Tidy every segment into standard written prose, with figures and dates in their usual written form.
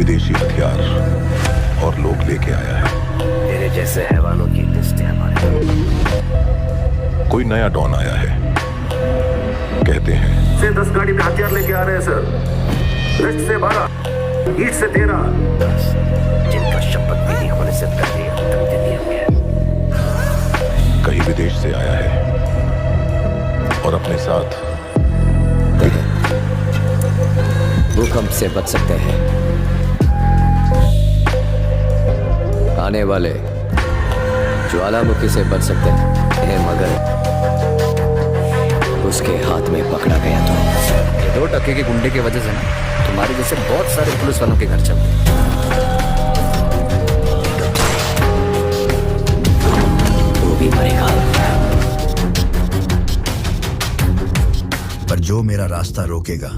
विदेशी हथियार और लोग लेके आया है। तेरे जैसे हैवानों की लिस्ट है हमारे। कोई नया डॉन आया है, कहते हैं से 10 गाड़ी में हथियार लेके आ रहे हैं सर। वेस्ट से 12, ईस्ट से 13। 10 जिनका शपथ भी नहीं होने से पहले आतंक दिया गया। कहीं विदेश से आया है और अपने साथ भूकंप से बच सकते हैं, आने वाले ज्वालामुखी से बच सकते हैं, मगर उसके हाथ में पकड़ा गया तो ये 2 टके के गुंडे की वजह से ना तुम्हारे जैसे बहुत सारे पुलिस वालों के घर चलते। वो भी मरेगा। पर जो मेरा रास्ता रोकेगा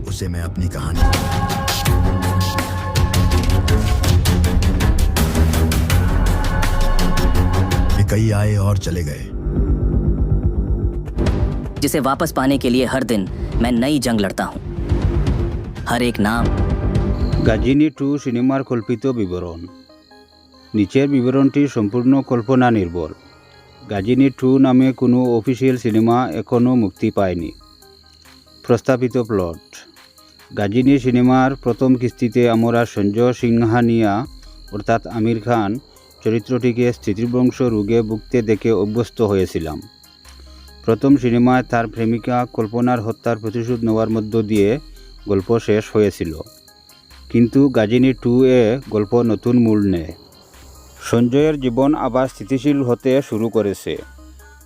उसे मैं अपनी कहानी ये कई आए और चले गए, जिसे वापस पाने के लिए हर दिन मैं नई जंग लड़ता हूं। हर एक नाम গাজিনী 2 সিনেমার কল্পিত বিবরণ। নিচের বিবরণটি সম্পূর্ণ কল্পনা নির্ভর। গাজিনী 2 নামে কোনো অফিসিয়াল সিনেমা এখনও মুক্তি পায়নি। প্রস্তাবিত প্লট: গাজিনী সিনেমার প্রথম কিস্তিতে আমরা সঞ্জয় সিংহানিয়া অর্থাৎ আমির খান চরিত্রটিকে স্মৃতিভ্রংশ রোগে ভুগতে দেখে অভ্যস্ত হয়েছিলাম। প্রথম সিনেমায় তার প্রেমিকা কল্পনার হত্যার প্রতিশোধ নেওয়ার মধ্য দিয়ে গল্প শেষ হয়েছিল, কিন্তু গাজিনী 2 এ গল্প নতুন মোড় নেয়। সঞ্জয়ের জীবন আবার স্থিতিশীল হতে শুরু করেছে।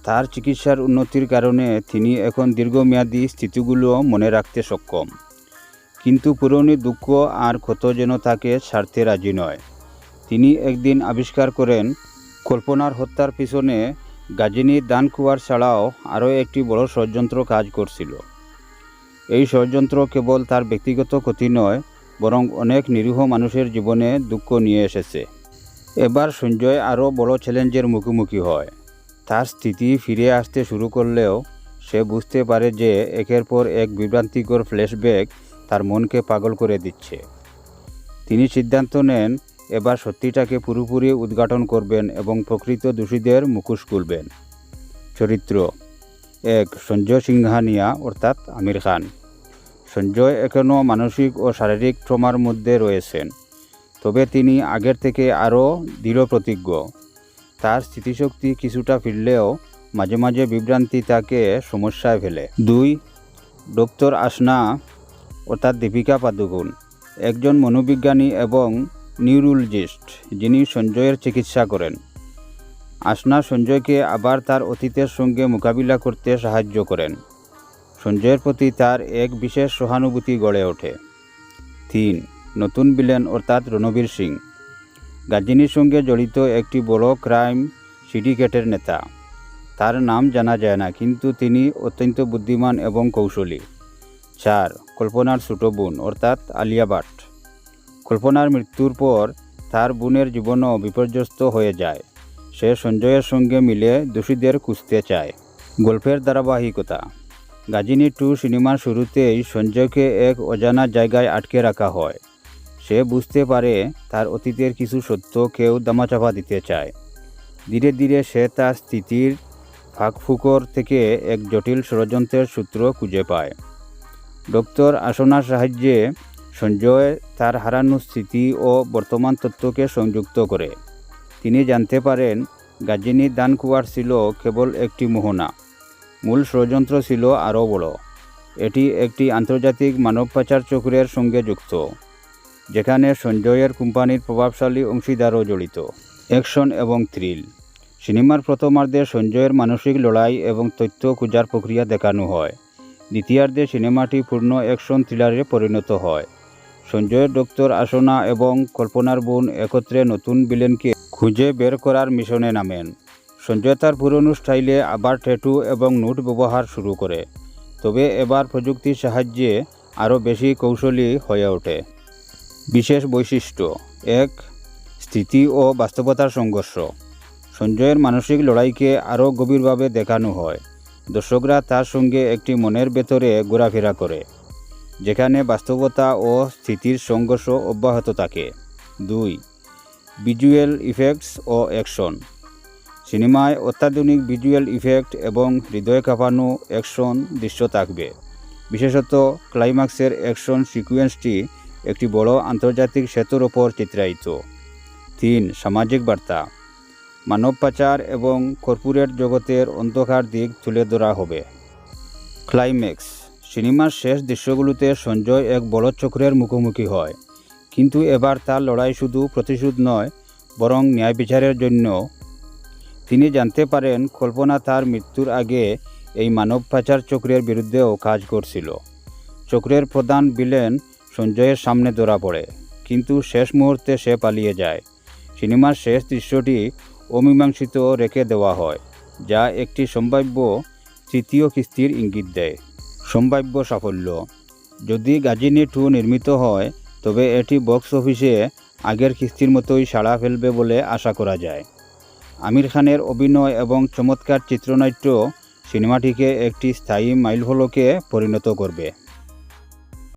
তার চিকিৎসার উন্নতির কারণে তিনি এখন দীর্ঘমেয়াদী স্মৃতিগুলো মনে রাখতে সক্ষম, কিন্তু পুরনো দুঃখ আর ক্ষত যেন তাকে ছাড়তে রাজি নয়। তিনি একদিন আবিষ্কার করেন কল্পনার হত্যার পিছনে গাজিনীর দানকুয়ার ছাড়াও আরও একটি বড় ষড়যন্ত্র কাজ করছিল। এই ষড়যন্ত্র কেবল তার ব্যক্তিগত ক্ষতি নয়, বরং অনেক নিরীহ মানুষের জীবনে দুঃখ নিয়ে এসেছে। এবার সঞ্জয় আরও বড় চ্যালেঞ্জের মুখোমুখি হয়। তার স্থিতি ফিরে আসতে শুরু করলেও সে বুঝতে পারে যে একের পর এক বিভ্রান্তিকর ফ্ল্যাশব্যাক তার মনকে পাগল করে দিচ্ছে। তিনি সিদ্ধান্ত নেন এবার সত্যিটাকে পুরোপুরি উদ্ঘাটন করবেন এবং প্রকৃত দোষীদের মুখোশ খুলবেন। চরিত্র: 1. সঞ্জয় সিংহানিয়া অর্থাৎ আমির খান। সঞ্জয় এখনও মানসিক ও শারীরিক ট্রমার মধ্যে রয়েছেন, তবে তিনি আগের থেকে আরও দৃঢ় প্রতিজ্ঞ। তার স্মৃতিশক্তি কিছুটা ফিরলেও মাঝে মাঝে বিভ্রান্তি তাকে সমস্যায় ফেলে। 2. ডক্টর আসনা অর্থাৎ দীপিকা পাদুকোন, একজন মনোবিজ্ঞানী এবং নিউরোলজিস্ট যিনি সঞ্জয়ের চিকিৎসা করেন। আসনা সঞ্জয়কে আবার তার অতীতের সঙ্গে মোকাবিলা করতে সাহায্য করেন। সঞ্জয়ের প্রতি তার এক বিশেষ সহানুভূতি গড়ে ওঠে। 3. নতুন ভিলেন অর্থাৎ রণবীর সিং, গাজিনীর সঙ্গে জড়িত একটি বড় ক্রাইম সিন্ডিকেটের নেতা। তার নাম জানা যায় না, কিন্তু তিনি অত্যন্ত বুদ্ধিমান এবং কৌশলী। 4. কল্পনার ছোট বোন অর্থাৎ আলিয়া ভাট। কল্পনার মৃত্যুর পর তার বোনের জীবনও বিপর্যস্ত হয়ে যায়। সে সঞ্জয়ের সঙ্গে মিলে দোষীদের খুঁজতে চায়। গল্পের ধারাবাহিকতা: গাজিনী 2 সিনেমার শুরুতেই সঞ্জয়কে এক অজানা জায়গায় আটকে রাখা হয়। সে বুঝতে পারে তার অতীতের কিছু সত্য কেউ দামাচাপা দিতে চায়। ধীরে ধীরে সে তার স্থিতির ফাঁকফুকর থেকে এক জটিল ষড়যন্ত্রের সূত্র খুঁজে পায়। ডক্টর আসনার সাহায্যে সঞ্জয় তার হারানো স্মৃতি ও বর্তমান তথ্যকে সংযুক্ত করে। তিনি জানতে পারেন গাজিনী দানকুয়ার ছিল কেবল একটি মোহনা, মূল ষড়যন্ত্র ছিল আরও বড়। এটি একটি আন্তর্জাতিক মানব পাচার চক্রের সঙ্গে যুক্ত, যেখানে সঞ্জয়ের কোম্পানির প্রভাবশালী অংশীদারও জড়িত। অ্যাকশন এবং থ্রিল: সিনেমার প্রথমার্ধে সঞ্জয়ের মানসিক লড়াই এবং তথ্য খোঁজার প্রক্রিয়া দেখানো হয়। দ্বিতীয়ার্ধে সিনেমাটি পূর্ণ অ্যাকশন থ্রিলারে পরিণত হয়। সঞ্জয়, ডক্টর আসনা এবং কল্পনার বোন একত্রে নতুন ভিলেনকে খুঁজে বের করার মিশনে নামেন। সঞ্জয় তার পুরনো স্টাইলে আবার ট্যাটু এবং নোট ব্যবহার শুরু করে, তবে এবার প্রযুক্তির সাহায্যে আরও বেশি কৌশলী হয়ে ওঠে। বিশেষ বৈশিষ্ট্য: 1. স্থিতি ও বাস্তবতার সংঘর্ষ। সঞ্জয়ের মানসিক লড়াইকে আরও গভীরভাবে দেখানো হয়। দর্শকরা তার সঙ্গে একটি মনের ভেতরে ঘোরাফেরা করে। যেখানে বাস্তবতা ও স্থিতির সংঘর্ষ অব্যাহত থাকে। 2. ভিজুয়াল ইফেক্টস ও অ্যাকশন। সিনেমায় অত্যাধুনিক ভিজুয়াল ইফেক্ট এবং হৃদয় কাঁপানো অ্যাকশন দৃশ্য থাকবে। বিশেষত ক্লাইম্যাক্সের অ্যাকশন সিকোয়েন্সটি একটি বড় আন্তর্জাতিক সেতুর ওপর চিত্রায়িত। 3. সামাজিক বার্তা। মানব পাচার এবং কর্পোরেট জগতের অন্ধকার দিক তুলে ধরা হবে। ক্লাইম্যাক্স। সিনেমার শেষ দৃশ্যগুলোতে সঞ্জয় এক বড় চক্রের মুখোমুখি হয়, কিন্তু এবার তার লড়াই শুধু প্রতিশোধ নয়, বরং ন্যায় বিচারের জন্য। তিনি জানতে পারেন কল্পনা তার মৃত্যুর আগে এই মানব পাচার চক্রের বিরুদ্ধেও কাজ করছিল। চক্রের প্রধান ভিলেন সঞ্জয়ের সামনে ধরা পড়ে, কিন্তু শেষ মুহূর্তে সে পালিয়ে যায়। সিনেমার শেষ দৃশ্যটি অমীমাংসিত রেখে দেওয়া হয়, যা একটি সম্ভাব্য তৃতীয় কিস্তির ইঙ্গিত দেয়। সম্ভাব্য সাফল্য। যদি গাজিনী 2 নির্মিত হয়, তবে এটি বক্স অফিসে আগের কিস্তির মতোই সাড়া ফেলবে বলে আশা করা যায়। আমির খানের অভিনয় এবং চমৎকার চিত্রনাট্য সিনেমাটিকে একটি স্থায়ী মাইলফলকে পরিণত করবে।